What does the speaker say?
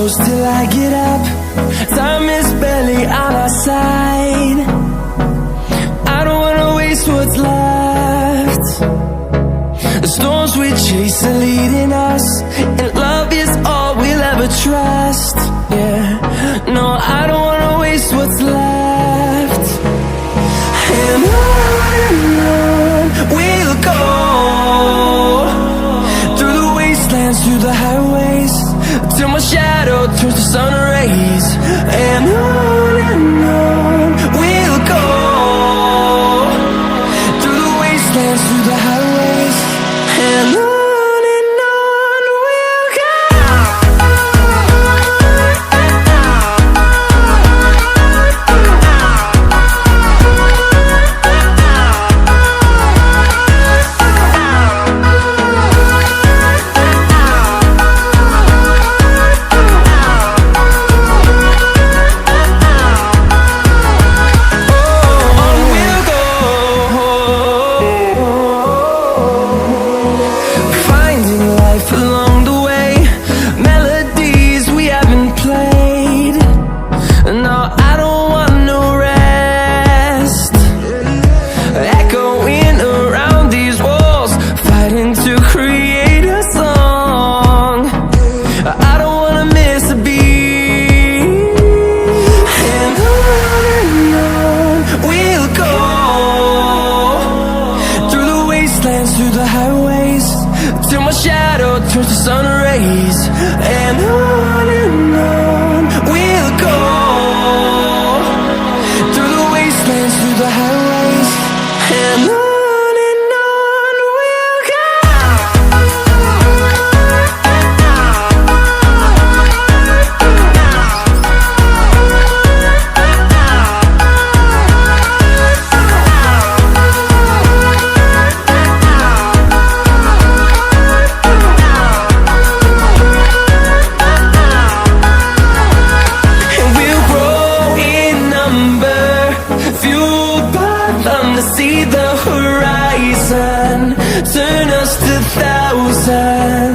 close till I get up. Time is barely on our side. I don't wanna waste what's left. The storms we chase are leading us, and love is all we'll ever trust. Yeah, no, I don't wanna waste what's left. And on we'll go, through the wastelands, through the highways, till my shadow turns to sun rays. And on we'll go, through the wastelands, through the highways, and on we'll go. Through the highways, till my shadow turns to sun rays. And on we'll go, through the wastelands, through the highways, and on we'll go. See the horizon, turn us to thousands.